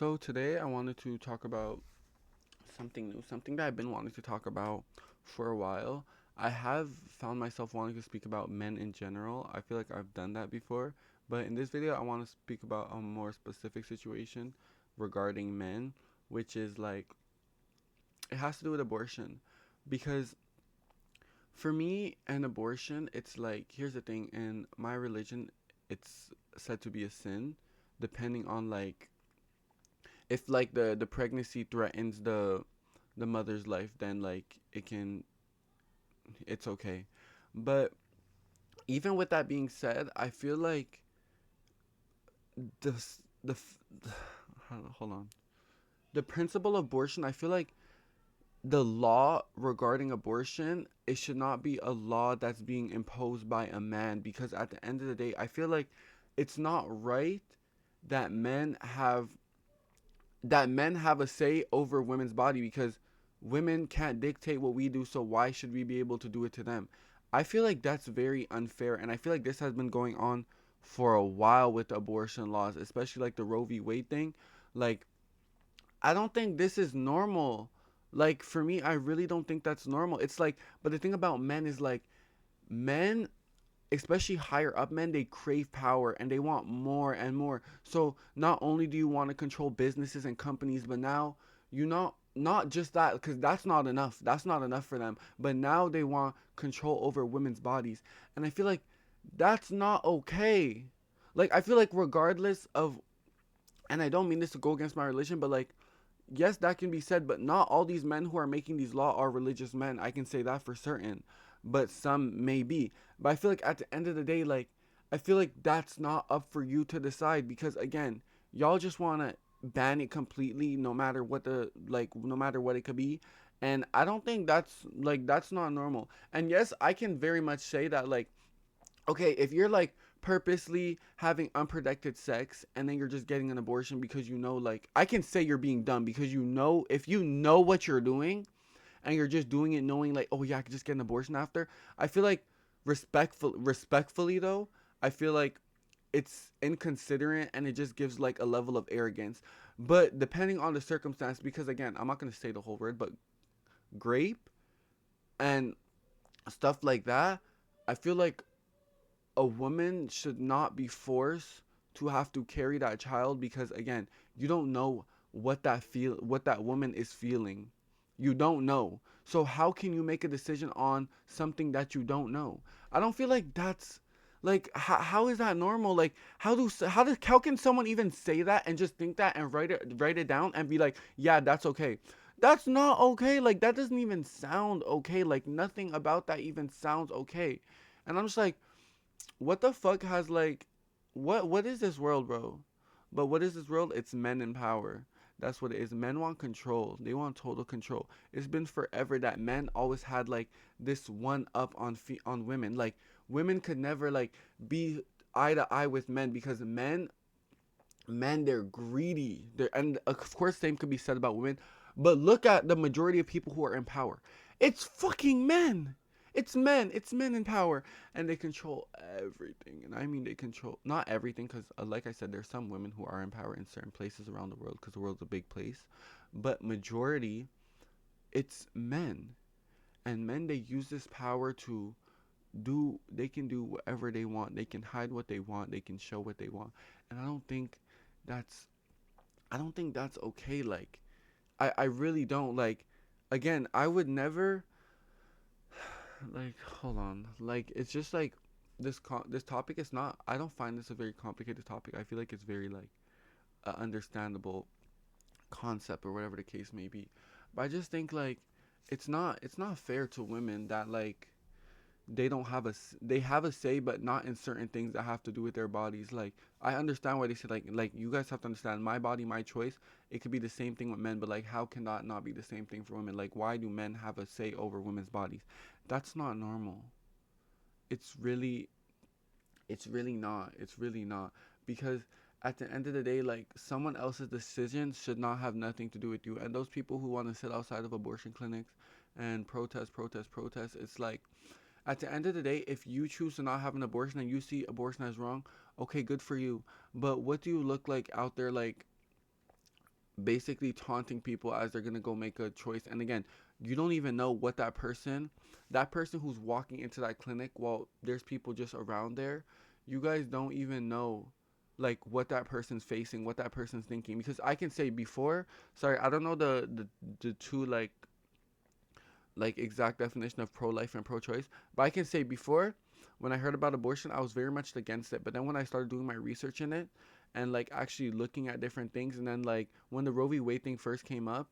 So today I wanted to talk about something new, something that I've been wanting to talk about for a while. I have found myself wanting to speak about men in general. I feel like I've done that before, but in this video I want to speak about a more specific situation regarding men, which is like it has to do with abortion. Because for me, an abortion, it's like here's the thing, in my religion, it's said to be a sin depending on like if like the pregnancy threatens the mother's life, then like it's okay. But even with that being said, I feel like the hold on, the principle of abortion, I feel like the law regarding abortion, it should not be a law that's being imposed by a man, because at the end of the day I feel like it's not right that men have a say over women's body, because women can't dictate what we do, so why should we be able to do it to them? I feel like that's very unfair, and I feel like this has been going on for a while with abortion laws, especially like the Roe v. Wade thing. Like, I don't think this is normal. Like, for me, I really don't think that's normal. It's like, but the thing about men is like, men, especially higher up men, they crave power and they want more and more. So not only do you want to control businesses and companies, but now you not just that, because that's not enough. That's not enough for them. But now they want control over women's bodies, and I feel like that's not okay. Like, I feel like regardless of, and I don't mean this to go against my religion, but like, yes, that can be said, but not all these men who are making these laws are religious men. I can say that for certain, but some may be. But I feel like at the end of the day, like, I feel like that's not up for you to decide, because again, y'all just want to ban it completely, no matter what no matter what it could be. And I don't think that's not normal. And yes, I can very much say that, like, okay, if you're like purposely having unprotected sex and then you're just getting an abortion because you know, like, I can say you're being dumb, because you know, if you know what you're doing and you're just doing it knowing like, oh yeah, I could just get an abortion after. I feel like respectfully though, I feel like it's inconsiderate and it just gives like a level of arrogance. But depending on the circumstance, because again, I'm not gonna say the whole word, but grape and stuff like that, I feel like a woman should not be forced to have to carry that child, because again, you don't know what that woman is feeling. You don't know. So how can you make a decision on something that you don't know? I don't feel like that's like how is that normal? Like, how can someone even say that and just think that and write it down and be like, yeah, that's okay. That's not okay. Like, that doesn't even sound okay. Like, nothing about that even sounds okay. And I'm just like, what the fuck has like what is this world, bro? But what is this world? It's men in power. That's what it is. Men want control. They want total control. It's been forever that men always had like this one up on on women. Like, women could never like be eye to eye with men, because men, they're greedy. And of course same could be said about women. But look at the majority of people who are in power. It's fucking men. It's men. It's men in power, and they control everything. And I mean, they control not everything, because like I said, there's some women who are in power in certain places around the world, because the world's a big place. But majority, it's men, and men, they use this power to do. They can do whatever they want. They can hide what they want. They can show what they want. And that's I don't think that's okay. Like, I really don't. Like, again, I would never, like, hold on. Like, it's just like this topic is not, I don't find this a very complicated topic. I feel like it's very like a understandable concept or whatever the case may be. But I just think like it's not fair to women that like they don't have they have a say, but not in certain things that have to do with their bodies. Like, I understand why they say like you guys have to understand, my body, my choice. It could be the same thing with men, but like, how can that not be the same thing for women? Like, why do men have a say over women's bodies? That's not normal. it's really it's really not, because at the end of the day, like, someone else's decision should not have nothing to do with you. And those people who want to sit outside of abortion clinics and protest, it's like, at the end of the day, if you choose to not have an abortion and you see abortion as wrong, okay, good for you. But what do you look like out there, like, basically taunting people as they're gonna go make a choice. And again, you don't even know what that person who's walking into that clinic while there's people just around there, you guys don't even know like what that person's facing, what that person's thinking. Because I can say before, sorry, I don't know the two like exact definition of pro life and pro choice, but I can say before, when I heard about abortion, I was very much against it. But then when I started doing my research in it and like actually looking at different things, and then like when the Roe v. Wade thing first came up,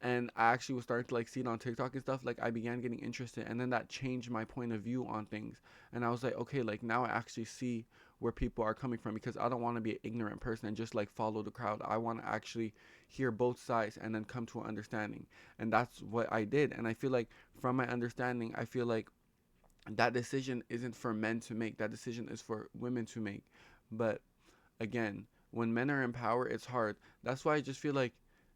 and I actually was starting to like see it on TikTok and stuff, like I began getting interested, and then that changed my point of view on things. And I was like, okay, like now I actually see where people are coming from, because I don't want to be an ignorant person and just like follow the crowd. I want to actually hear both sides and then come to an understanding. And that's what I did. And I feel like from my understanding, I feel like that decision isn't for men to make. That decision is for women to make. But again, when men are in power, it's hard. That's why I just feel like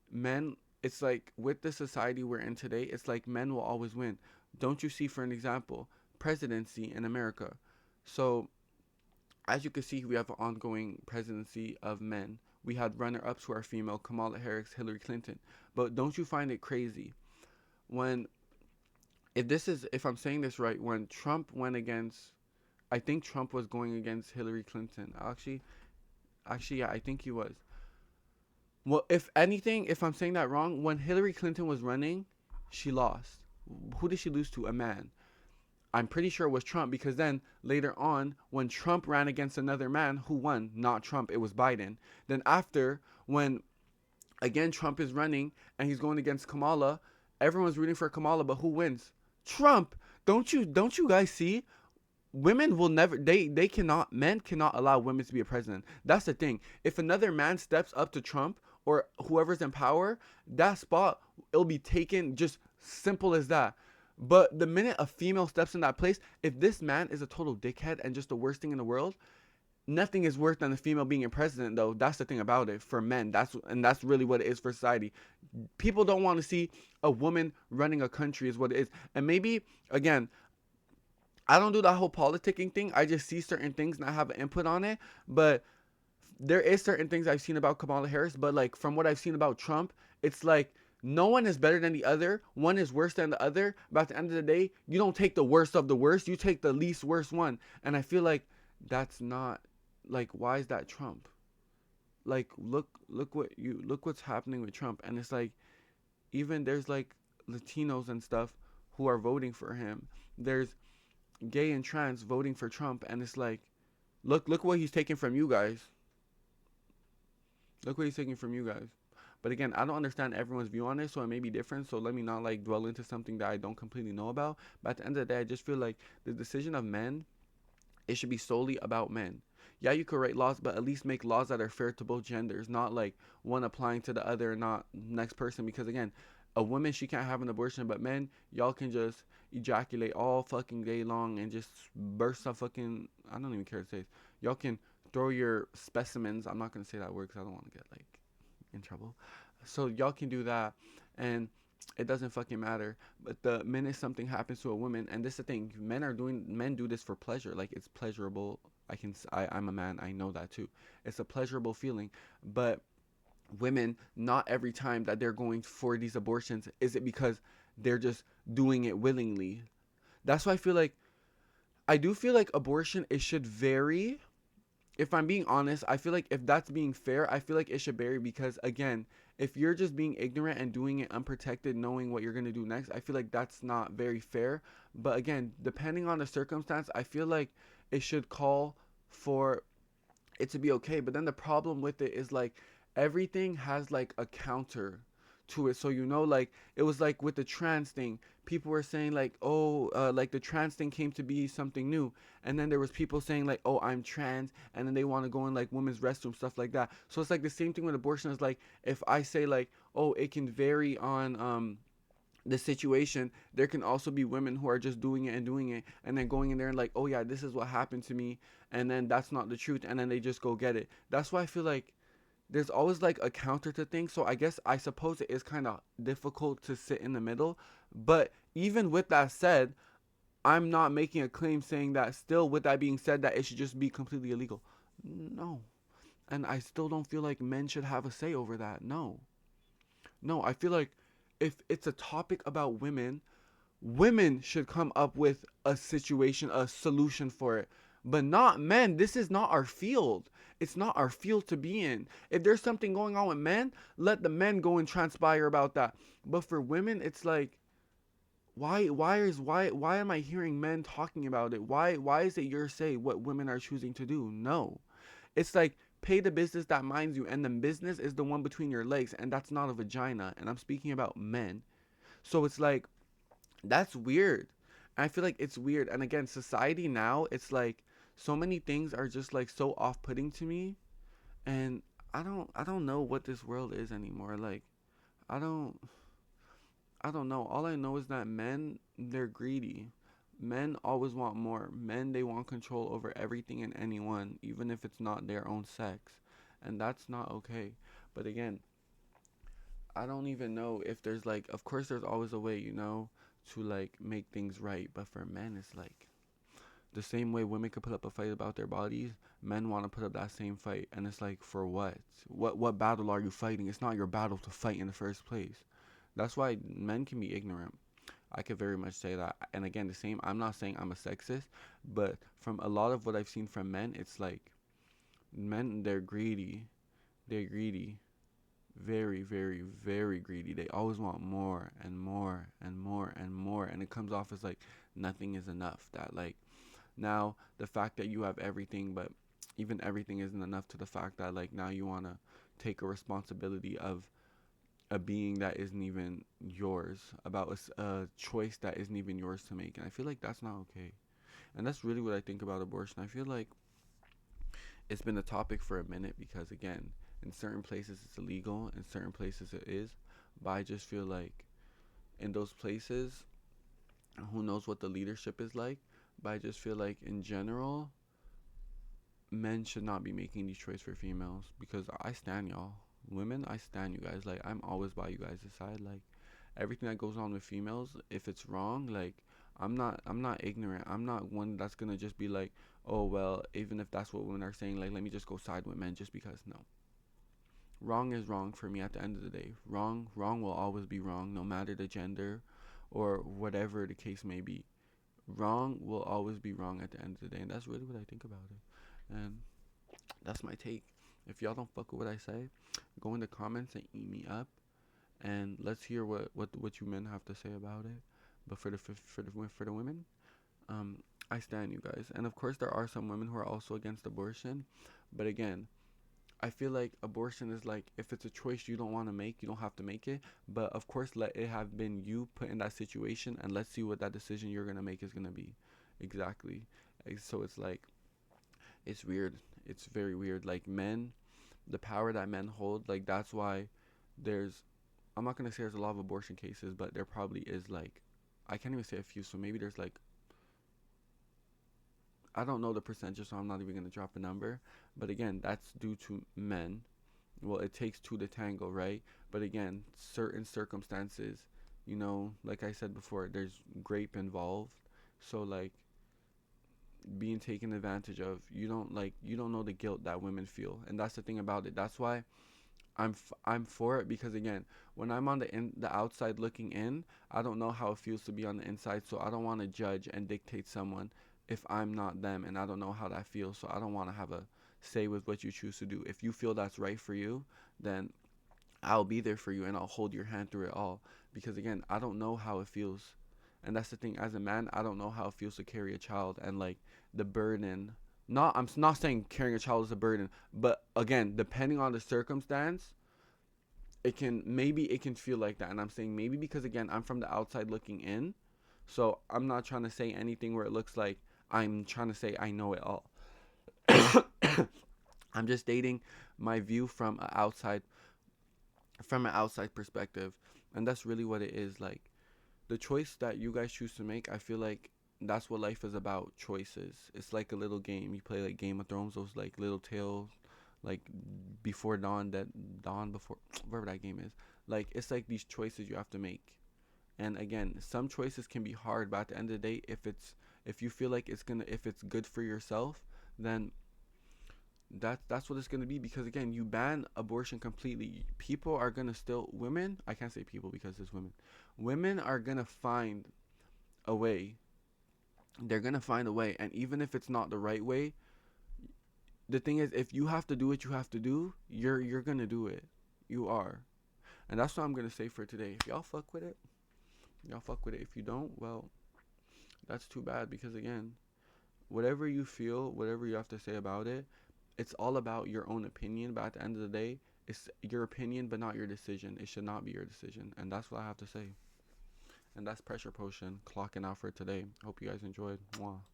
men, it's like with the society we're in today, it's like men will always win. Don't you see, for an example, presidency in America? So, as you can see, we have an ongoing presidency of men. We had runner ups who are female, Kamala Harris, Hillary Clinton. But don't you find it crazy when, if I'm saying this right, when Trump went against, I think Trump was going against Hillary Clinton. Actually, yeah, I think he was. Well, if anything, if I'm saying that wrong, when Hillary Clinton was running, she lost. Who did she lose to? A man. I'm pretty sure it was Trump, because then later on, when Trump ran against another man, who won? Not Trump, it was Biden. Then after, when again Trump is running and he's going against Kamala, everyone's rooting for Kamala, but who wins? Trump. Don't you guys see? Women will never, they cannot, men cannot allow women to be a president. That's the thing. If another man steps up to Trump or whoever's in power, that spot, it'll be taken, just simple as that. But the minute a female steps in that place, if this man is a total dickhead and just the worst thing in the world, nothing is worse than the female being a president. Though that's the thing about it for men. That's really what it is for society. People don't want to see a woman running a country, is what it is. And maybe again, I don't do that whole politicking thing. I just see certain things and I have an input on it. But there is certain things I've seen about Kamala Harris. But like from what I've seen about Trump, it's like no one is better than the other. One is worse than the other. But at the end of the day, you don't take the worst of the worst. You take the least worst one. And I feel like that's not, like, why is that Trump? Like look what's happening with Trump. And it's like, even there's like Latinos and stuff who are voting for him. There's gay and trans voting for Trump, and it's like, look what he's taking from you guys. Look what he's taking from you guys. But again, I don't understand everyone's view on it, so it may be different. So let me not like dwell into something that I don't completely know about. But at the end of the day, I just feel like the decision of men, it should be solely about men. Yeah, you could write laws, but at least make laws that are fair to both genders, not like one applying to the other and not next person. Because again, a woman, she can't have an abortion, but men, y'all can just ejaculate all fucking day long and just burst a fucking, I don't even care to say it. Y'all can throw your specimens. I'm not gonna say that word because I don't want to get like in trouble. So y'all can do that, and it doesn't fucking matter. But the minute something happens to a woman, and this is the thing, men do this for pleasure. Like, it's pleasurable. I'm a man. I know that too. It's a pleasurable feeling. But women, not every time that they're going for these abortions is it because they're just doing it willingly. That's why I do feel like abortion, it should vary. If I'm being honest, I feel like if that's being fair, I feel like it should vary, because again, if you're just being ignorant and doing it unprotected, knowing what you're going to do next, I feel like that's not very fair. But again, depending on the circumstance, I feel like it should call for it to be okay. But then the problem with it is like everything has like a counter to it. So like it was like with the trans thing, people were saying like, oh, like the trans thing came to be something new, and then there was people saying like, oh, I'm trans, and then they want to go in like women's restroom, stuff like that. So it's like the same thing with abortion. Is like, if I say like, oh, it can vary on the situation, there can also be women who are just doing it and then going in there and like, oh yeah, this is what happened to me, and then that's not the truth, and then they just go get it. That's why I feel like there's always like a counter to things. So I suppose it is kind of difficult to sit in the middle. But even with that said, I'm not making a claim saying that, still with that being said, that it should just be completely illegal. No. And I still don't feel like men should have a say over that. No. No, I feel like if it's a topic about women, women should come up with a situation, a solution for it, but not men. This is not our field. It's not our field to be in. If there's something going on with men, let the men go and transpire about that. But for women, it's like, why am I hearing men talking about it? Why is it your say what women are choosing to do? No. It's like, pay the business that minds you, and the business is the one between your legs, and that's not a vagina. And I'm speaking about men. So it's like, that's weird. I feel like it's weird. And again, society now, it's like so many things are just like so off-putting to me, and I don't know what this world is anymore. Like, I don't I don't know. All I know is that men, they're greedy. Men always want more. Men, they want control over everything and anyone, even if it's not their own sex. And that's not okay. But again, I don't even know if there's like, of course, there's always a way, to like make things right. But for men, it's like the same way women could put up a fight about their bodies, men want to put up that same fight. And it's like, for what? What battle are you fighting? It's not your battle to fight in the first place. That's why men can be ignorant. I could very much say that. And again, the same, I'm not saying I'm a sexist, but from a lot of what I've seen from men, it's like men, they're greedy. They're greedy. Very, very, very greedy. They always want more and more and more and more. And it comes off as like nothing is enough. That, like, now the fact that you have everything, but even everything isn't enough, to the fact that, like, now you want to take a responsibility of a being that isn't even yours, about a choice that isn't even yours to make. And I feel like that's not okay. And that's really what I think about abortion. I feel like it's been a topic for a minute because, again, in certain places it's illegal, in certain places it is. But I just feel like in those places, who knows what the leadership is like. But I just feel like in general, men should not be making these choices for females, because I stand y'all. Women, I stand you guys. Like, I'm always by you guys' side. Like, everything that goes on with females, if it's wrong, like, I'm not ignorant. I'm not one that's gonna just be like, oh well, even if that's what women are saying, like, let me just go side with men just because. No. Wrong is wrong for me at the end of the day. Wrong will always be wrong, no matter the gender or whatever the case may be. Wrong will always be wrong at the end of the day, and that's really what I think about it. And that's my take. If y'all don't fuck with what I say, go in the comments and eat me up, and let's hear what you men have to say about it. But for the women, um, I stand you guys. And of course, there are some women who are also against abortion. But again, I feel like abortion is like, if it's a choice you don't want to make, you don't have to make it. But of course, let it have been you put in that situation, and let's see what that decision you're gonna make is gonna be. Exactly. So it's like, it's weird. It's very weird. Like, men, the power that men hold, like, that's why there's, I'm not gonna say there's a lot of abortion cases, but there probably is, like, I can't even say a few, so maybe there's like, I don't know the percentage, so I'm not even gonna drop a number. But again, that's due to men. Well, it takes two to tango, right? But again, certain circumstances, like I said before, there's rape involved. So, like, being taken advantage of, you don't know the guilt that women feel. And that's the thing about it. That's why I'm for it, because again, when I'm on the outside looking in, I don't know how it feels to be on the inside, so I don't want to judge and dictate someone if I'm not them, and I don't know how that feels. So I don't want to have a say with what you choose to do. If you feel that's right for you, then I'll be there for you, and I'll hold your hand through it all, because again, I don't know how it feels. And that's the thing, as a man, I don't know how it feels to carry a child, and like, the burden. I'm not saying carrying a child is a burden, but again, depending on the circumstance, it can feel like that. And I'm saying maybe because, again, I'm from the outside looking in, so I'm not trying to say anything where it looks like I'm trying to say I know it all. I'm just stating my view from an outside perspective, and that's really what it is. Like, the choice that you guys choose to make, I feel like that's what life is about, choices. It's like a little game. You play like Game of Thrones, those like little tales, like Before Dawn, that Dawn Before, whatever that game is. Like, it's like these choices you have to make. And again, some choices can be hard, but at the end of the day, if you feel like if it's good for yourself, then That's what it's gonna be, because again, you ban abortion completely. People are gonna still, women. I can't say people because it's women. Women are gonna find a way. They're gonna find a way, and even if it's not the right way, the thing is, if you have to do what you have to do, you're gonna do it. You are, and that's what I'm gonna say for today. If y'all fuck with it, y'all fuck with it. If you don't, well, that's too bad, because again, whatever you feel, whatever you have to say about it, it's all about your own opinion. But at the end of the day, it's your opinion, but not your decision. It should not be your decision, and that's what I have to say. And that's Pressure Potion clocking out for today. Hope you guys enjoyed. Mwah.